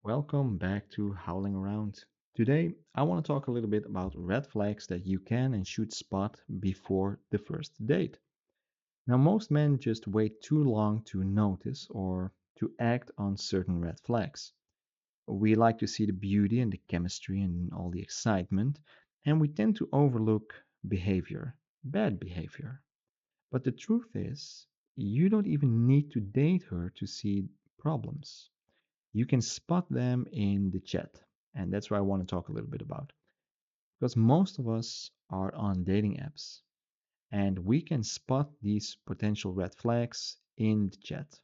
Welcome back to Howling Around. Today, I want to talk a little bit about red flags that you can and should spot before the first date. Now, most men just wait too long to notice or to act on certain red flags. We like to see the beauty and the chemistry and all the excitement, and we tend to overlook behavior, bad behavior. But the truth is, you don't even need to date her to see problems. You can spot them in the chat. And that's what I want to talk a little bit about. Because most of us are on dating apps and we can spot these potential red flags in the chat.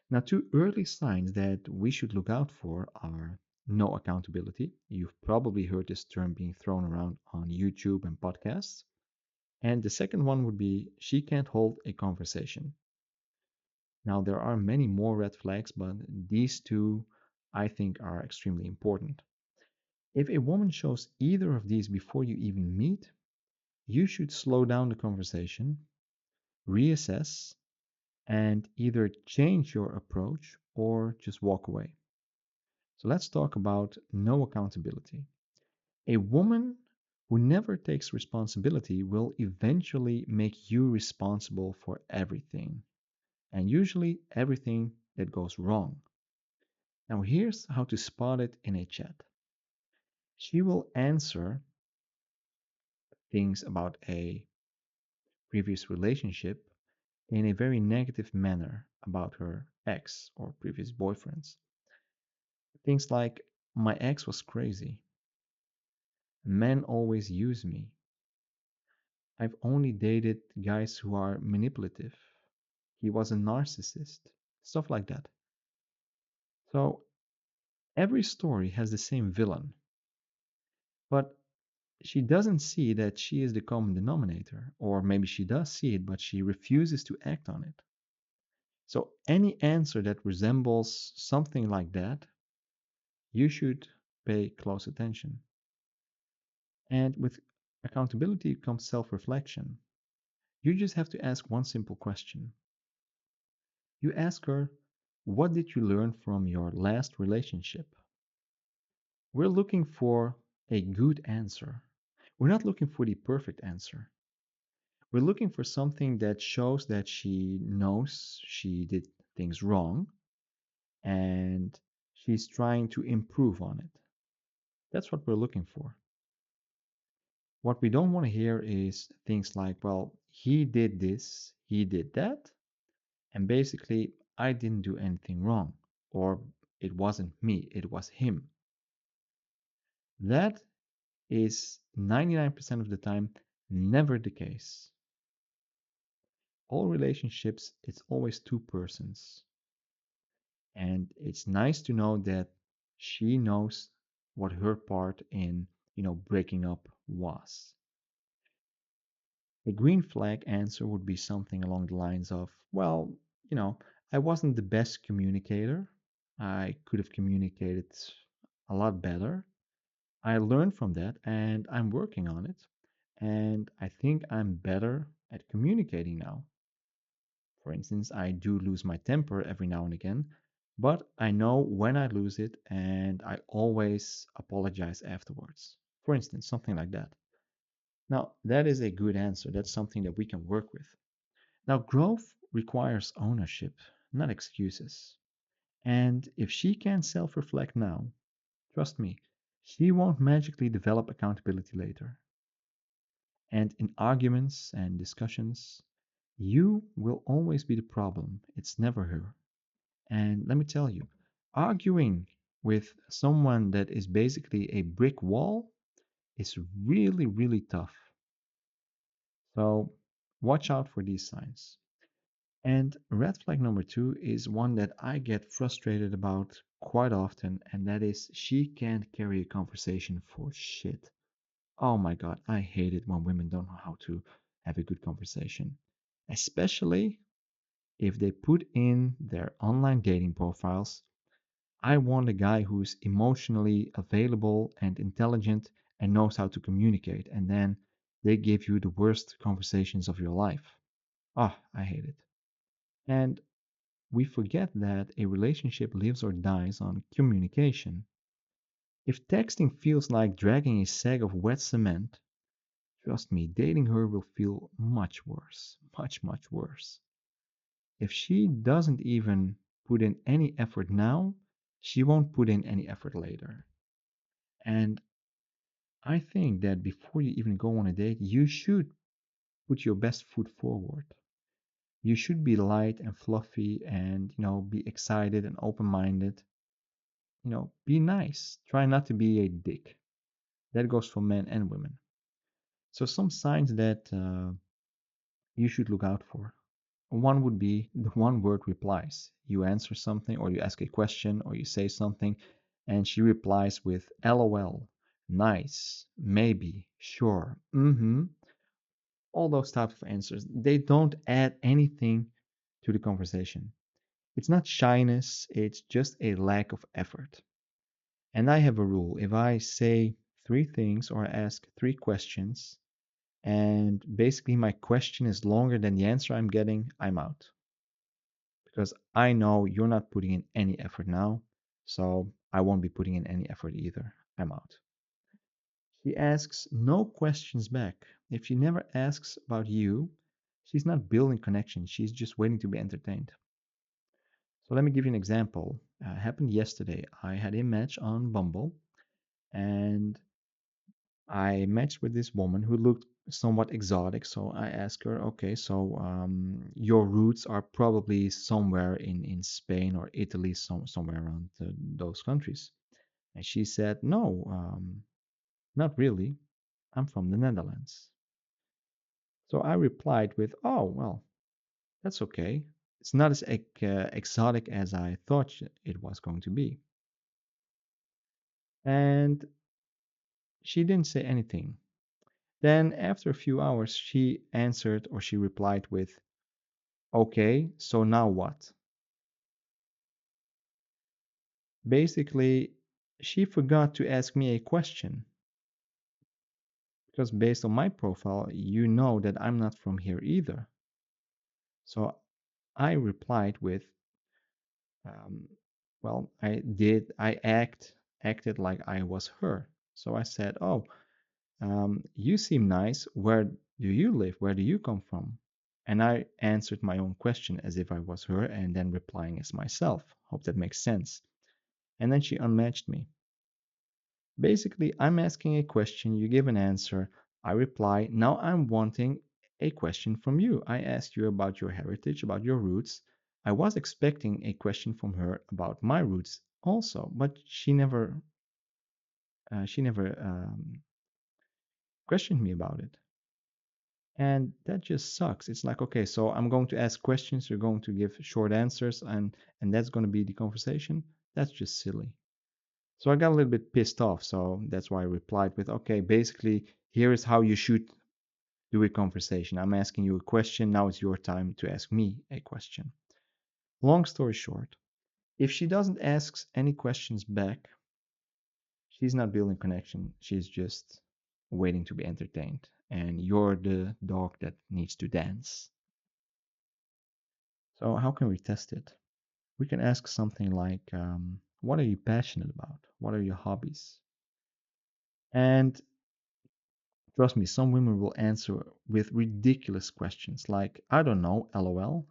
Now, two early signs that we should look out for are no accountability. You've probably heard this term being thrown around on YouTube and podcasts. And the second one would be she can't hold a conversation. Now, there are many more red flags, but these two I think are extremely important. If a woman shows either of these before you even meet, you should slow down the conversation, reassess, and either change your approach or just walk away. So let's talk about no accountability. A woman who never takes responsibility will eventually make you responsible for everything, and usually everything that goes wrong. Now, here's how to spot it in a chat. She will answer things about a previous relationship in a very negative manner about her ex or previous boyfriends. Things like, my ex was crazy. Men always use me. I've only dated guys who are manipulative. He was a narcissist. Stuff like that. So every story has the same villain, but she doesn't see that she is the common denominator. Or maybe she does see it, but she refuses to act on it. So any answer that resembles something like that, you should pay close attention. And with accountability comes self reflection. You just have to ask one simple question. You ask her, what did you learn from your last relationship? We're looking for a good answer. We're not looking for the perfect answer. We're looking for something that shows that she knows she did things wrong and she's trying to improve on it. That's what we're looking for. What we don't want to hear is things like, well, he did this, he did that, and basically, I didn't do anything wrong, or it wasn't me, it was him. That is 99% of the time never the case. All relationships, it's always two persons. And it's nice to know that she knows what her part in, breaking up was. A green flag answer would be something along the lines of, well, you know, I wasn't the best communicator. I could have communicated a lot better. I learned from that and I'm working on it. And I think I'm better at communicating now. For instance, I do lose my temper every now and again, but I know when I lose it and I always apologize afterwards. For instance, something like that. Now, that is a good answer. That's something that we can work with. Now, growth requires ownership, not excuses. And if she can self reflect now, trust me, she won't magically develop accountability later. And in arguments and discussions, you will always be the problem. It's never her. And let me tell you, arguing with someone that is basically a brick wall is really, really tough. So watch out for these signs. And red flag number two is one that I get frustrated about quite often, and that is she can't carry a conversation for shit. Oh my god, I hate it when women don't know how to have a good conversation. Especially if they put in their online dating profiles, I want a guy who's emotionally available and intelligent and knows how to communicate, and then they give you the worst conversations of your life. Ah, I hate it. And we forget that a relationship lives or dies on communication. If texting feels like dragging a sack of wet cement, trust me, dating her will feel much worse. Much, much worse. If she doesn't even put in any effort now, she won't put in any effort later. And I think that before you even go on a date, you should put your best foot forward. You should be light and fluffy and, be excited and open-minded. Be nice. Try not to be a dick. That goes for men and women. So some signs that you should look out for. One would be the one word replies. You answer something, or you ask a question, or you say something, and she replies with LOL, nice, maybe, sure, all those types of answers. They don't add anything to the conversation. It's not shyness, it's just a lack of effort. And I have a rule. If I say three things or ask three questions, and basically my question is longer than the answer I'm getting, I'm out. Because I know you're not putting in any effort now, so I won't be putting in any effort either. I'm out. She asks no questions back. If she never asks about you, she's not building connection. She's just waiting to be entertained. So let me give you an example. Happened yesterday. I had a match on Bumble, and I matched with this woman who looked somewhat exotic. So I asked her, okay, so your roots are probably somewhere in Spain or Italy, somewhere around those countries. And she said, no, not really. I'm from the Netherlands. So I replied with, oh, well, that's okay. It's not as exotic as I thought it was going to be. And she didn't say anything. Then, after a few hours, she answered or she replied with, okay, so now what? Basically, she forgot to ask me a question because based on my profile, you know that I'm not from here either. So I replied with, um, well, I acted like I was her. So I said, oh, you seem nice. Where do you live? Where do you come from? And I answered my own question as if I was her and then replying as myself. Hope that makes sense. And then she unmatched me. Basically, I'm asking a question, you give an answer, I reply. Now I'm wanting a question from you. I asked you about your heritage, about your roots. I was expecting a question from her about my roots also, but she never questioned me about it. And that just sucks. It's like, okay, so I'm going to ask questions, you're going to give short answers, and that's going to be the conversation. That's just silly. So I got a little bit pissed off. So that's why I replied with, okay, basically, here is how you should do a conversation. I'm asking you a question. Now it's your time to ask me a question. Long story short, if she doesn't ask any questions back, she's not building connection. She's just waiting to be entertained. And you're the dog that needs to dance. So, how can we test it? We can ask something like, what are you passionate about? What are your hobbies? And trust me, some women will answer with ridiculous questions like, I don't know, LOL.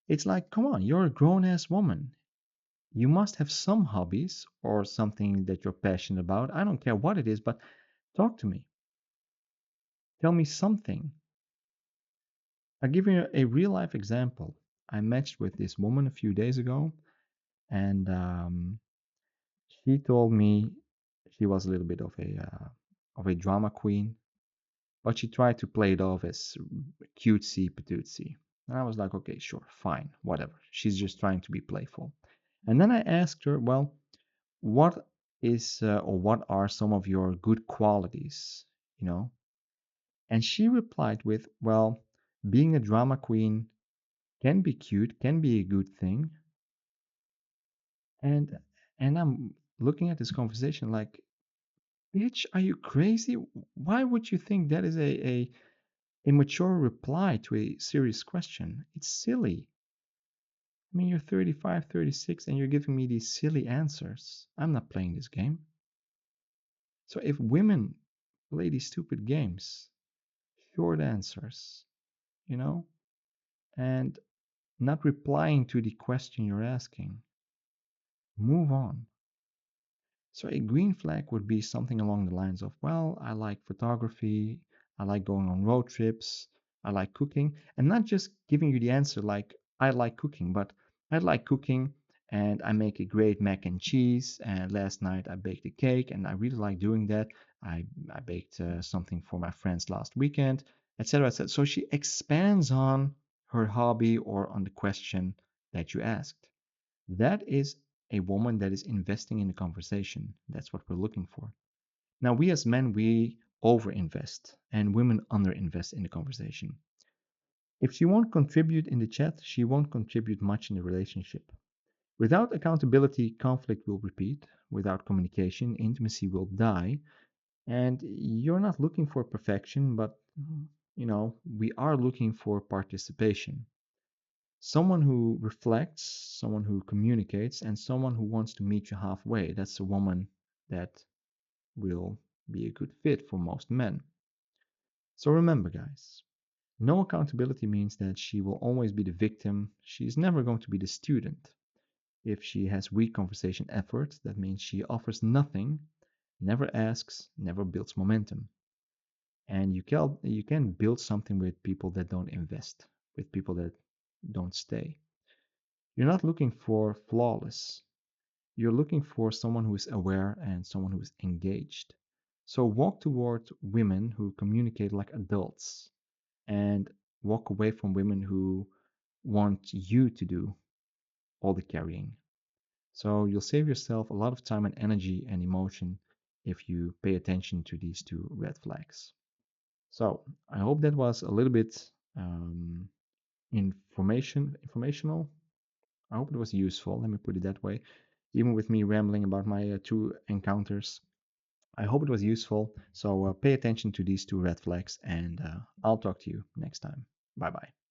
It's like, come on, you're a grown ass woman. You must have some hobbies or something that you're passionate about. I don't care what it is, but talk to me. Tell me something. I'll give you a real life example. I matched with this woman a few days ago, and she told me she was a little bit of a drama queen, but she tried to play it off as cutesy patootsy. And I was like, okay, sure, fine, whatever. She's just trying to be playful. And then I asked her, well, what is or what are some of your good qualities, you know? And she replied with, well, being a drama queen can be cute, can be a good thing. And I'm looking at this conversation like, bitch, are you crazy? Why would you think that is a mature reply to a serious question? It's silly. I mean, you're 35, 36, and you're giving me these silly answers. I'm not playing this game. So if women play these stupid games, short answers, you know, and not replying to the question you're asking, move on. So a green flag would be something along the lines of, well, I like photography, I like going on road trips, I like cooking, and not just giving you the answer like I like cooking, but I like cooking and I make a great mac and cheese. And last night I baked a cake and I really like doing that. I baked something for my friends last weekend, etc., etc. So she expands on her hobby or on the question that you asked. That is a woman that is investing in the conversation. That's what we're looking for. Now, we as men, we overinvest and women underinvest in the conversation. If she won't contribute in the chat, she won't contribute much in the relationship. Without accountability, conflict will repeat. Without communication, intimacy will die. And you're not looking for perfection, but we are looking for participation. Someone who reflects, someone who communicates, and someone who wants to meet you halfway. That's a woman that will be a good fit for most men. So remember, guys, no accountability means that she will always be the victim. She's never going to be the student. If she has weak conversation effort, that means she offers nothing, never asks, never builds momentum. And you can build something with people that don't invest, with people that don't stay. You're not looking for flawless. You're looking for someone who is aware and someone who is engaged. So walk toward women who communicate like adults and walk away from women who want you to do all the carrying. So you'll save yourself a lot of time and energy and emotion if you pay attention to these two red flags. So I hope that was a little bit informational. I hope it was useful. Let me put it that way. Even with me rambling about my two encounters, I hope it was useful. So pay attention to these two red flags, and I'll talk to you next time. Bye bye.